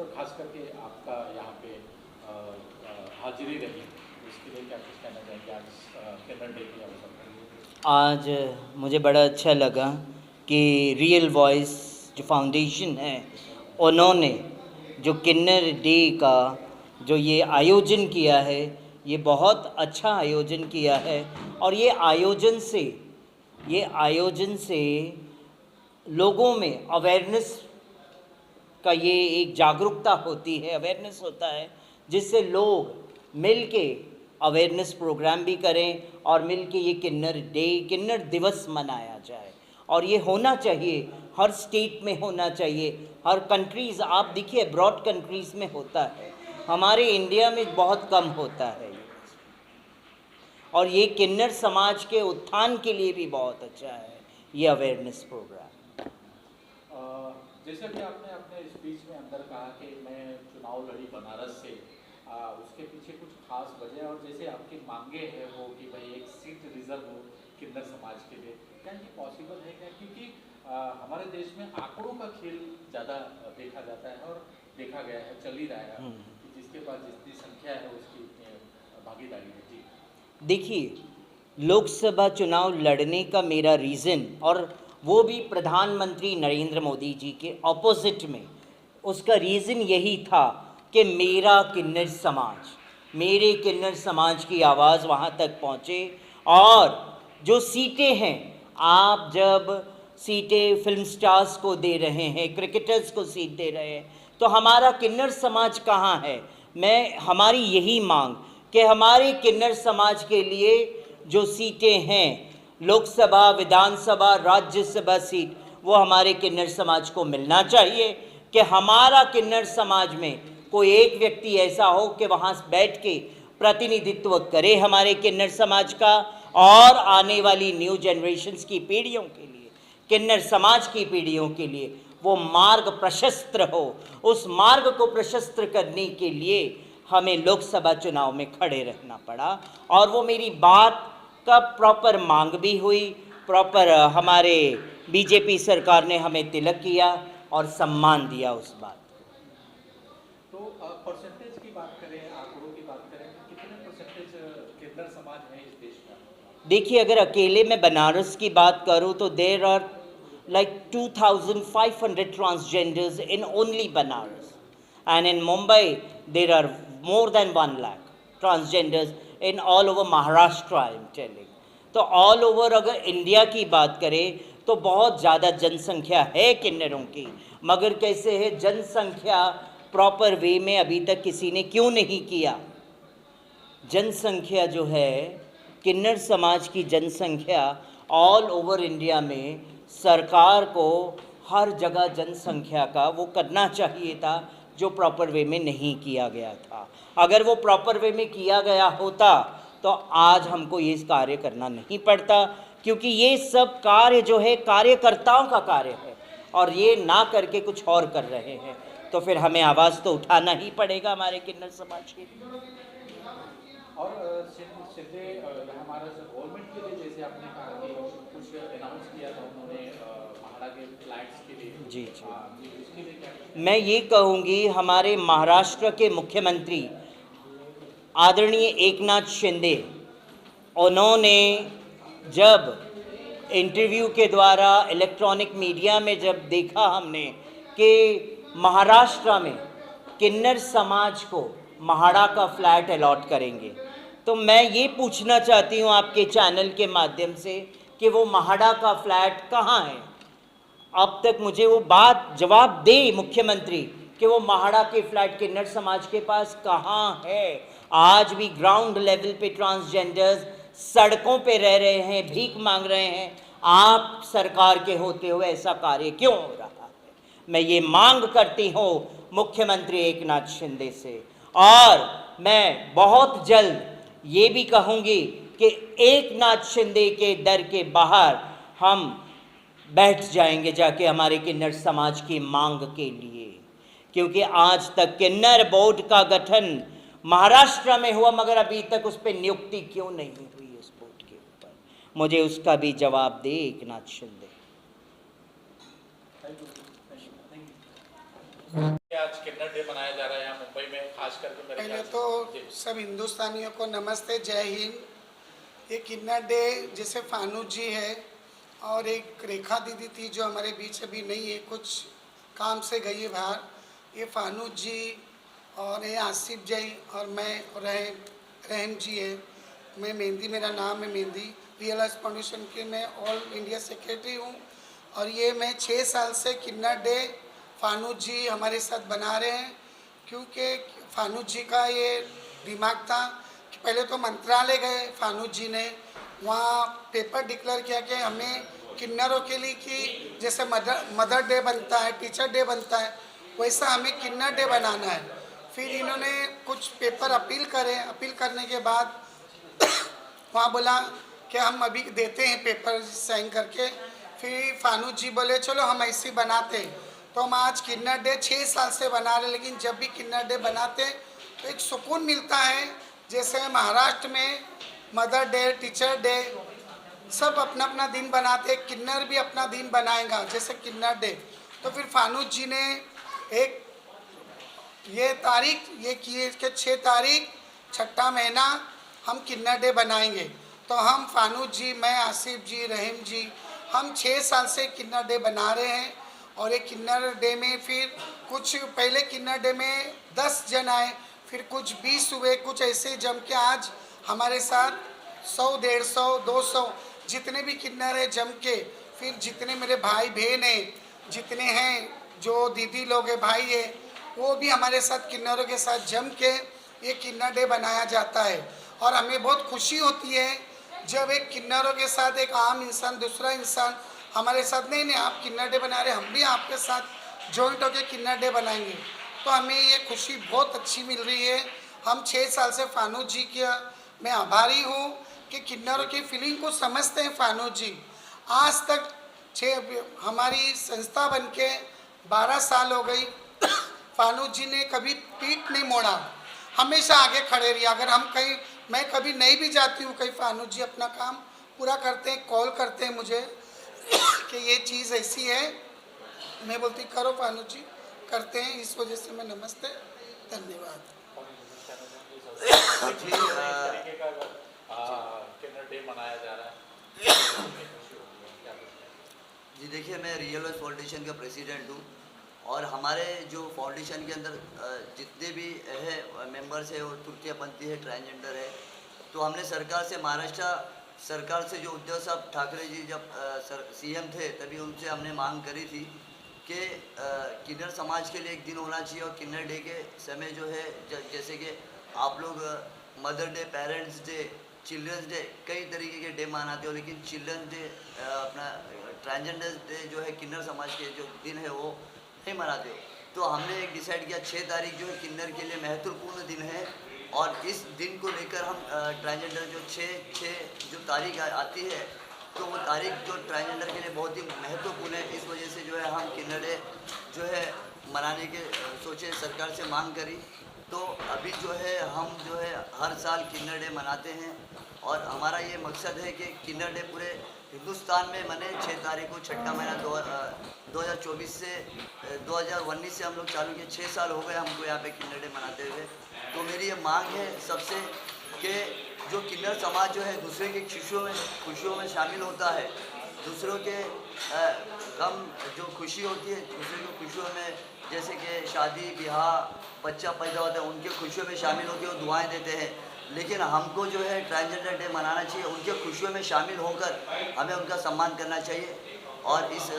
और खास करके आपका यहाँ पे हाजिरी रही, उसके लिए क्या कुछ कहना चाहेंगे आज किन्नर डे के अवसर पर? आज मुझे बड़ा अच्छा लगा कि रियल वॉइस जो फाउंडेशन है उन्होंने जो किन्नर डे का जो ये आयोजन किया है, ये बहुत अच्छा आयोजन किया है। और ये आयोजन से लोगों में अवेयरनेस का ये एक जागरूकता होती है, अवेयरनेस होता है, जिससे लोग मिल के अवेयरनेस प्रोग्राम भी करें और मिल के ये किन्नर दिवस मनाया जाए। और ये होना चाहिए, हर स्टेट में होना चाहिए, हर कंट्रीज़, आप देखिए अब्रॉड कंट्रीज़ में होता है, हमारे इंडिया में बहुत कम होता है। और ये किन्नर समाज के उत्थान के लिए भी बहुत अच्छा है ये अवेयरनेस प्रोग्राम। जैसे कि आपने अपने स्पीच में अंदर कहा कि मैं चुनाव लड़ी बनारस से, उसके पीछे कुछ खास वजह और जैसे आपकी मांगे हैं वो कि भाई एक सीट रिजर्व हो किन्नर समाज के लिए, क्या ये पॉसिबल है क्या? क्योंकि हमारे देश में आंकड़ों का खेल ज़्यादा देखा जाता है और देखा गया है, चल ही रहा है कि जिसके पास जितनी संख्या है उसकी भागीदारी है। जी देखिए, लोकसभा चुनाव लड़ने का मेरा रीज़न, और वो भी प्रधानमंत्री नरेंद्र मोदी जी के ऑपोजिट में, उसका रीज़न यही था कि मेरे किन्नर समाज की आवाज़ वहाँ तक पहुँचे। और जो सीटें हैं, आप जब सीटें फिल्म स्टार्स को दे रहे हैं, क्रिकेटर्स को सीट दे रहे हैं, तो हमारा किन्नर समाज कहाँ है? हमारी यही मांग कि हमारे किन्नर समाज के लिए जो सीटें हैं, लोकसभा, विधानसभा, राज्यसभा सीट, वो हमारे किन्नर समाज को मिलना चाहिए। कि हमारा किन्नर समाज में कोई एक व्यक्ति ऐसा हो कि वहाँ बैठ के प्रतिनिधित्व करे हमारे किन्नर समाज का, और आने वाली न्यू जनरेशन्स की पीढ़ियों के लिए, किन्नर समाज की पीढ़ियों के लिए वो मार्ग प्रशस्त हो। उस मार्ग को प्रशस्त करने के लिए हमें लोकसभा चुनाव में खड़े रहना पड़ा, और वो मेरी बात का प्रॉपर मांग भी हुई, प्रॉपर हमारे बीजेपी सरकार ने हमें तिलक किया और सम्मान दिया उस बात। तो परसेंटेज की बात करें, आंकड़ों की बात करें, तो कितने परसेंटेज किन्नर समाज है इस देश में? देखिए, अगर अकेले मैं बनारस की बात करूं तो there are like 2,500 transgenders in only Banaras, and in Mumbai there are more than 1 lakh transgenders in all over Maharashtra, I am telling. तो ऑल ओवर अगर इंडिया की बात करें तो बहुत ज़्यादा जनसंख्या है किन्नरों की, मगर कैसे है, जनसंख्या प्रॉपर वे में अभी तक किसी ने क्यों नहीं किया? जनसंख्या जो है, किन्नर समाज की जनसंख्या ऑल ओवर इंडिया में, सरकार को हर जगह जनसंख्या का वो करना चाहिए था, जो प्रॉपर वे में नहीं किया गया था। अगर वो प्रॉपर वे में किया गया होता तो आज हमको ये कार्य करना नहीं पड़ता, क्योंकि ये सब कार्य जो है कार्यकर्ताओं का कार्य है, और ये ना करके कुछ और कर रहे हैं, तो फिर हमें आवाज़ तो उठाना ही पड़ेगा हमारे किन्नर समाज की। और शिंदे हमारा गवर्नमेंट के लिए, जैसे आपने कहा कि कुछ अनाउंस किया था उन्होंने महाड़ा के फ्लैट्स के लिए, जी उसके लिए क्या? मैं ये कहूँगी, हमारे महाराष्ट्र के मुख्यमंत्री आदरणीय एकनाथ शिंदे, उन्होंने जब इंटरव्यू के द्वारा इलेक्ट्रॉनिक मीडिया में जब देखा हमने कि महाराष्ट्र में किन्नर समाज को महाड़ा का फ्लैट अलॉट करेंगे, तो मैं ये पूछना चाहती हूँ आपके चैनल के माध्यम से कि वो महाड़ा का फ्लैट कहाँ है? अब तक मुझे वो बात जवाब दे मुख्यमंत्री कि वो महाड़ा के फ्लैट किन्नर समाज के पास कहाँ है। आज भी ग्राउंड लेवल पे ट्रांसजेंडर्स सड़कों पे रह रहे हैं, भीख मांग रहे हैं। आप सरकार के होते हुए ऐसा कार्य क्यों हो रहा है? मैं ये मांग करती हूँ मुख्यमंत्री एकनाथ शिंदे से, और मैं बहुत जल्द ये भी कहूँगी कि एकनाथ शिंदे के दर के बाहर हम बैठ जाएंगे जाके हमारे किन्नर समाज की मांग के लिए, क्योंकि आज तक किन्नर बोर्ड का गठन महाराष्ट्र में हुआ, मगर अभी तक उस पर नियुक्ति क्यों नहीं हुई उस बोर्ड के ऊपर? मुझे उसका भी जवाब दे एकनाथ शिंदे। आज किन्नर डे मनाया जा रहा है यहाँ मुंबई में, खास करके मेरे पहले ख्याल तो से। जी। सब हिंदुस्तानियों को नमस्ते, जय हिंद। ये किन्नर डे जैसे फानू जी है और एक रेखा दीदी थी जो हमारे बीच अभी नहीं है, कुछ काम से गई है बाहर। ये फानू जी और ये आसिफ जी और मैं रहम जी है। मैं मेहंदी, मेरा नाम है मेहंदी। रियलाइज फाउंडेशन के मैं ऑल इंडिया सेक्रेटरी हूँ। और ये मैं 6 साल से किन्नर डे फानू जी हमारे साथ बना रहे हैं, क्योंकि फानू जी का ये दिमाग था कि पहले तो मंत्रालय गए फानू जी ने, वहाँ पेपर डिक्लेयर किया कि हमें किन्नरों के लिए कि जैसे मदर डे बनता है, टीचर डे बनता है, वैसा हमें किन्नर डे बनाना है। फिर इन्होंने कुछ पेपर अपील करे, अपील करने के बाद वहाँ बोला कि हम अभी देते हैं पेपर साइन करके। फिर फानू जी बोले चलो हम ऐसे बनाते हैं। तो हम आज किन्नर डे 6 साल से बना रहे, लेकिन जब भी किन्नर डे बनाते तो एक सुकून मिलता है। जैसे महाराष्ट्र में मदर डे, टीचर डे, सब अपना अपना दिन बनाते, किन्नर भी अपना दिन बनाएगा जैसे किन्नर डे। तो फिर फानू जी ने एक ये तारीख ये किए कि 6 तारीख 6ठा महीना हम किन्नर डे बनाएंगे। तो हम फानू जी, मैं, आसिफ जी, रहीम जी, हम 6 साल से किन्नर डे बना रहे हैं। और एक किन्नर डे में फिर कुछ पहले किन्नर डे में 10 जन आए, फिर कुछ 20 हुए, कुछ ऐसे जम के आज हमारे साथ 100, 150, 200 जितने भी किन्नर है जम के। फिर जितने मेरे भाई बहन हैं, जितने हैं जो दीदी लोग हैं, भाई है, वो भी हमारे साथ किन्नरों के साथ जम के ये किन्नर डे बनाया जाता है। और हमें बहुत खुशी होती है जब एक किन्नरों के साथ एक आम इंसान, दूसरा इंसान हमारे साथ, नहीं आप किन्नर डे बना रहे, हम भी आपके साथ जॉइंट होकर किन्नर डे बनाएंगे। तो हमें ये खुशी बहुत अच्छी मिल रही है। हम 6 साल से फानू जी की मैं आभारी हूँ कि किन्नरों की फीलिंग को समझते हैं फानू जी। आज तक हमारी संस्था बन के 12 साल हो गई, फानू जी ने कभी पीठ नहीं मोड़ा, हमेशा आगे खड़े रही। अगर हम कहीं, मैं कभी नहीं भी जाती हूँ कहीं, फानू जी अपना काम पूरा करते हैं, कॉल करते हैं मुझे कि ये चीज़ ऐसी है, मैं बोलती करो फानू जी, करते हैं। इस वजह से मैं नमस्ते, धन्यवाद। जी, इस तरीके का किन्नर डे मनाया जा रहा है। जी देखिए, मैं रियल फाउंडेशन का प्रेसिडेंट हूँ और हमारे जो फाउंडेशन के अंदर जितने भी है मेंबर्स है, और तृतीयपंथी है, ट्रांसजेंडर है। तो हमने सरकार से, महाराष्ट्र सरकार से, जो उद्धव साहब ठाकरे जी जब सीएम थे, तभी उनसे हमने मांग करी थी कि किन्नर समाज के लिए एक दिन होना चाहिए। और किन्नर डे के समय जो है, जैसे कि आप लोग mother day, parents day, children's day, कई तरीके के डे मनाते हो, लेकिन चिल्ड्रंस डे, अपना ट्रांसजेंडर डे जो है, किन्नर समाज के जो दिन है वो नहीं मनाते हो। तो हमने एक डिसाइड किया 6 तारीख जो है किन्नर के लिए महत्वपूर्ण दिन है। और इस दिन को लेकर हम ट्रांसजेंडर जो 6 जो तारीख आती है, तो वो तारीख जो ट्रांसजेंडर के लिए बहुत ही महत्वपूर्ण है। इस वजह से जो है हम किन्नर डे जो है मनाने के सोचे, सरकार से मांग करी। तो अभी जो है हम जो है हर साल किन्नर डे मनाते हैं और हमारा ये मकसद है कि किन्नर डे पूरे हिंदुस्तान में मने। 6 तारीख को 6ठा महीना 2024 से 2019 से हम लोग चालू किए, 6 साल हो गए हमको यहाँ पे किन्नर डे मनाते हुए। तो मेरी ये मांग है सबसे कि जो किन्नर समाज जो है दूसरे की खुशियों में शामिल होता है, दूसरों के गम जो खुशी होती है, दूसरे की खुशियों में, जैसे कि शादी ब्याह, बच्चा पैदा होता है, उनके खुशियों में शामिल होकर वो दुआएं देते हैं। लेकिन हमको जो है ट्रांसजेंडर डे मनाना चाहिए, उनके खुशियों में शामिल होकर हमें उनका सम्मान करना चाहिए। और इस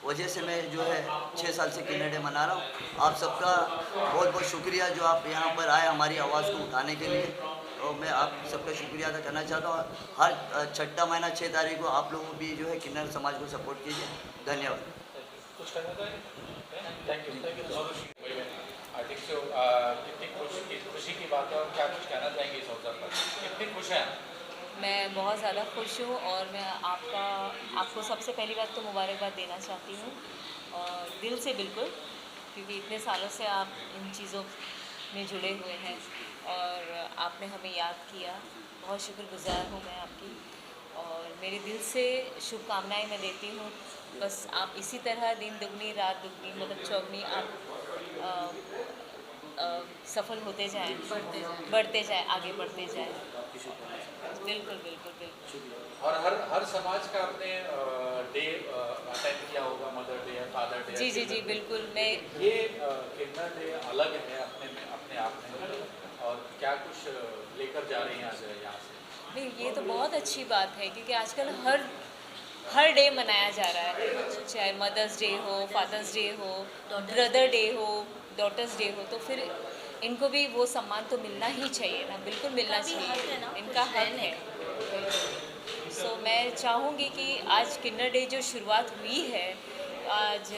वजह से मैं जो है 6 साल से किन्नर डे मना रहा हूँ। आप सबका बहुत बहुत शुक्रिया जो आप यहाँ पर आए हमारी आवाज़ को उठाने के लिए, और मैं आप सबका शुक्रिया अदा करना चाहता हूँ। हर 6ठा महीना 6 तारीख को आप लोग भी जो है किन्नर समाज को सपोर्ट कीजिए। धन्यवाद। कुछ कहना चाहिए? Thank you. I think so. कितनी खुशी की बात है, और क्या कुछ कहना चाहेंगे इस अवसर पर? कितनी खुश हैं? मैं बहुत ज़्यादा खुश हूँ और मैं आपको सबसे पहली बात तो मुबारकबाद देना चाहती हूँ, और दिल से बिल्कुल, क्योंकि इतने सालों से आप इन चीज़ों में जुड़े हुए हैं और आपने हमें याद किया। बहुत शुक्रगुज़ार हूँ मैं आपकी, और मेरे दिल से शुभकामनाएं मैं देती हूँ। बस आप इसी तरह दिन दुगनी रात दुगनी, मतलब चौगनी, आप सफल होते जाएं, बढ़ते जाएं, आगे बढ़ते जाएं। बिल्कुल बिल्कुल बिल्कुल। और हर समाज का आपने डे अटेंड किया होगा, मदर डे, फादर डे। जी बिल्कुल। मैं ये किन्नर डे अलग है अपने आप में, और क्या कुछ लेकर जा रही हैं आज यहाँ से? नहीं, ये तो बहुत अच्छी बात है क्योंकि आजकल हर डे मनाया जा रहा है, चाहे मदर्स डे हो, फादर्स डे हो, ब्रदर डे हो, डॉटर्स डे हो, तो फिर इनको भी वो सम्मान तो मिलना ही चाहिए ना, बिल्कुल मिलना चाहिए, इनका हक है। सो मैं चाहूँगी कि आज किन्नर डे जो शुरुआत हुई है, आज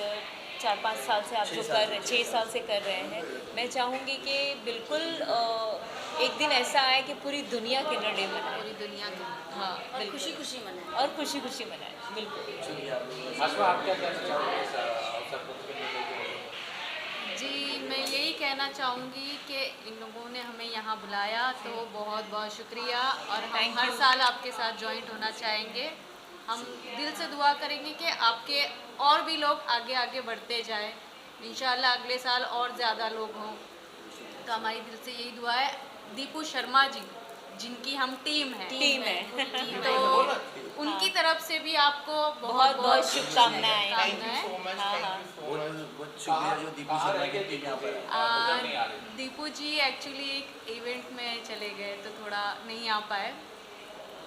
4-5 साल से आप जो कर रहे, 6 साल से कर रहे हैं, मैं चाहूँगी कि बिल्कुल एक दिन ऐसा आए कि पूरी दुनिया किन्नर डे मनाए, पूरी दुनिया की हाँ और बिल्कुल, खुशी खुशी मनाए। और खुशी खुशी मनाए, बिल्कुल। आशा, आप क्या कहना चाहोगे इस अवसर पर किन्नर डे के बारे में? जी, मैं यही कहना चाहूँगी कि इन लोगों ने हमें यहाँ बुलाया, तो बहुत बहुत शुक्रिया, और हम Thank हर you. साल आपके साथ जॉइंट होना चाहेंगे। हम दिल से दुआ करेंगे कि आपके और भी लोग आगे आगे बढ़ते जाएं, इंशाल्लाह अगले साल और ज़्यादा लोग हों, तो हमारी दिल से यही दुआ है। दीपू शर्मा जी, जिनकी हम टीम है, तो उनकी तरफ से भी आपको बहुत बहुत शुभकामनाएं। शुभकामनाएं। हाँ। बहुत शुक्रिया जो दीपू कहाँ शर्मा रह गए की टीम यहाँ पर है। नजर नहीं आ रही। दीपू जी एक्चुअली एक इवेंट में चले गए, तो थोड़ा नहीं आ पाए।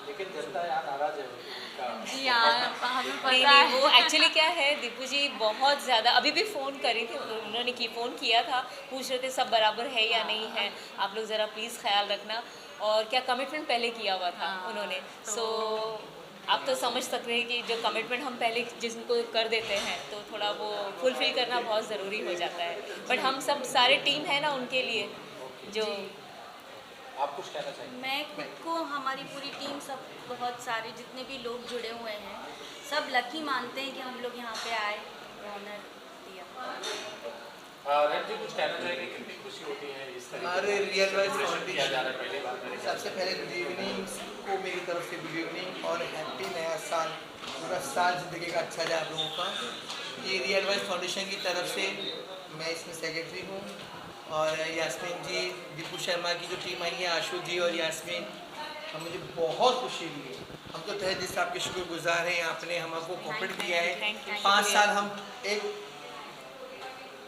लेकिन जनता यहाँ नाराज है उनका। जी हाँ, हमें नहीं पता नहीं, है। वो एक्चुअली क्या है, दीपू जी बहुत ज़्यादा, अभी भी फ़ोन करी थी उन्होंने, फ़ोन किया था, पूछ रहे थे सब बराबर है या नहीं है, आप लोग ज़रा प्लीज़ ख्याल रखना, और क्या कमिटमेंट पहले किया हुआ था उन्होंने। सो आप तो समझ सकते हैं कि जो कमिटमेंट हम पहले जिनको कर देते हैं, तो थोड़ा वो फुलफिल करना बहुत ज़रूरी हो जाता है, बट हम सब सारे टीम है ना उनके लिए जो। आप कुछ कहना चाहिए? मैं खुद को, हमारी पूरी टीम, सब बहुत सारे जितने भी लोग जुड़े हुए हैं, सब लकी मानते हैं कि हम लोग यहाँ पे आए, ऑनर दिया। रैम जी, कुछ कहना चाहेंगे? कितनी खुशी होती है इस तरह हमारे रियल वाइज किया जा रहा है पहली बार मेरे ख्याल सबसे पहले गुड इवनिंग को मेरी तरफ से गुड इवनिंग और हैप्पी नया साल। पूरा साल ज़िंदगी का अच्छा जाए आप लोगों का। ये रियल वाइज फाउंडेशन की तरफ से मैं इसमें सेक्रेटरी हूँ, और यास्मीन जी, दीपू शर्मा की जो टीम आई है, आशु जी और यास्मीन, मुझे बहुत खुशी हुई। हम तो तहे दिल से आपके शुक्रगुजार हैं, आपने हमको कोऑपरेट किया है। Thank you. 5 साल हम एक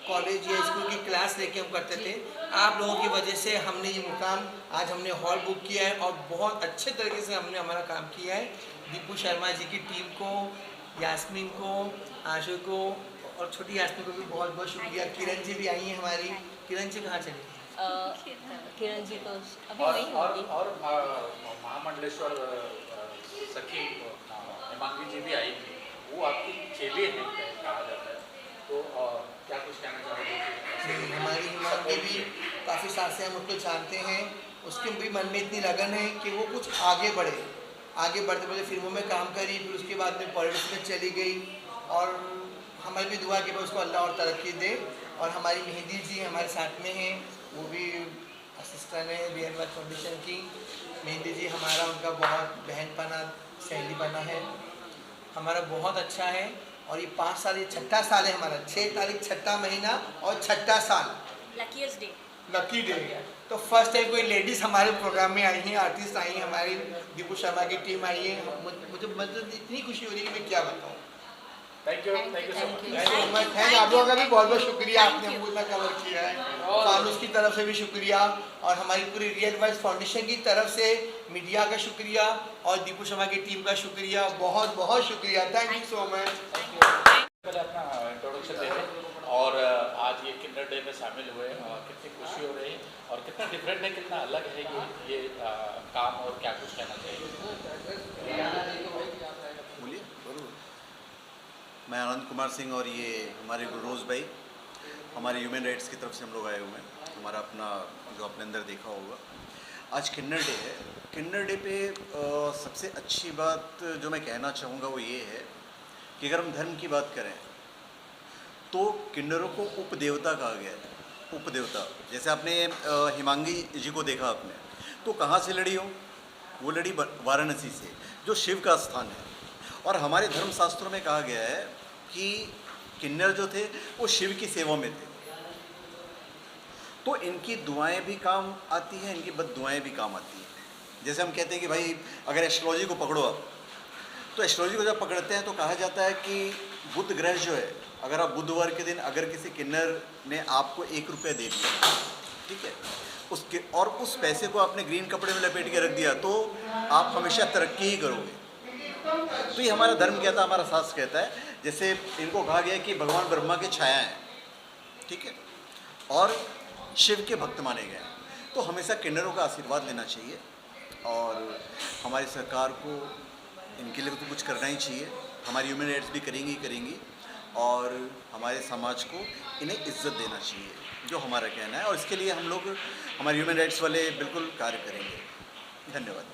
कॉलेज या स्कूल की क्लास लेके हम करते थे, आप लोगों की वजह से हमने ये मुकाम, आज हमने हॉल बुक किया है, और बहुत अच्छे तरीके से हमने हमारा काम किया है। दीपू शर्मा जी की टीम को, यास्मीन को, आशु को, और छोटी यास्मीन को भी बहुत बहुत शुक्रिया। किरण जी भी आई हैं हमारी। किरण जी कहाँ चली? किरण जी तो अभी नहीं होगी। और महामंडलेश्वर सखी हिमांगी जी भी आई थी, वो आपकी चेले हैं कहा जाता है, तो क्या कुछ कहना चाहोगे? हमारी हिमांगी भी काफ़ी साल से हम उसको जानते हैं, उसके भी मन में इतनी लगन है कि वो कुछ आगे बढ़े। आगे बढ़ते बढ़ते फिल्मों में काम करी, फिर उसके बाद में पॉलिटिक्स में चली गई, और हमारी भी दुआ कि उसको अल्लाह और तरक्की दे। और हमारी मेहंदी जी हमारे साथ में हैं, वो भी असिस्टेंट है रियल वाइज फाउंडेशन की। मेहंदी जी हमारा, उनका बहुत बहनपना, सहेलीपना है, हमारा बहुत अच्छा है। और ये 5 साल, ये 6ठा साल है हमारा, 6 तारीख 6ठा महीना और 6ठा साल, लकीस्ट डे। Lucky day. तो फर्स्ट टाइम कोई लेडीज़ हमारे प्रोग्राम में आई हैं, आर्टिस्ट आई हैं, हमारी दीपू शर्मा की टीम आई है। मुझे मतलब इतनी खुशी हो रही है कि मैं क्या बताऊँ। Thank you so much. Thank आप लोगों का भी बहुत बहुत शुक्रिया, आपने हमको इतना कवर किया है। फानूस की तरफ से भी शुक्रिया, और हमारी पूरी रियल वाइज फाउंडेशन की तरफ से मीडिया का शुक्रिया, और दीपू शर्मा की टीम का शुक्रिया, बहुत बहुत शुक्रिया। Thank you so much. पहले अपना इंट्रोडक्शन दे दें, और आज ये किन्नर डे में शामिल हुए, कितनी खुशी हो रही है, और कितना डिफरेंट है, कितना अलग है ये काम, और क्या कुछ कहना चाहिए? बोलिए। मैं आनंद कुमार सिंह, और ये हमारे गुलरोज भाई, हमारे ह्यूमन राइट्स की तरफ से हम लोग आए हुए हैं। हमारा अपना जो आपने अंदर देखा होगा, आज किन्नर डे है। किन्नर डे पे सबसे अच्छी बात जो मैं कहना चाहूँगा वो ये है कि अगर हम धर्म की बात करें तो किन्नरों को उपदेवता कहा गया है। उपदेवता, जैसे आपने हिमांगी जी को देखा आपने, तो कहाँ से लड़ी हो? वो लड़ी वाराणसी से, जो शिव का स्थान है। और हमारे धर्मशास्त्रों में कहा गया है कि किन्नर जो थे वो शिव की सेवा में थे। तो इनकी दुआएं भी काम आती हैं, इनकी बद्दुआएं भी काम आती हैं। जैसे हम कहते हैं कि भाई अगर एस्ट्रोलॉजी को पकड़ो आप, तो एस्ट्रोलॉजी को जब पकड़ते हैं तो कहा जाता है कि बुध ग्रह जो है, अगर आप बुधवार के दिन अगर किसी किन्नर ने आपको 1 रुपया दे दिया, ठीक है, उसके और उस पैसे को आपने ग्रीन कपड़े में लपेट के रख दिया, तो आप हमेशा तरक्की ही करोगे। तो ये हमारा धर्म कहता है, हमारा शास्त्र कहता है। जैसे इनको कहा गया है कि भगवान ब्रह्मा की छाया हैं, ठीक है, और शिव के भक्त माने गए हैं, तो हमेशा किन्नरों का आशीर्वाद लेना चाहिए और हमारी सरकार को इनके लिए तो कुछ करना ही चाहिए। हमारी ह्यूमन राइट्स भी करेंगी ही करेंगी और हमारे समाज को इन्हें इज्जत देना चाहिए, जो हमारा कहना है, और इसके लिए हम लोग हमारे ह्यूमन राइट्स वाले बिल्कुल कार्य करेंगे। धन्यवाद।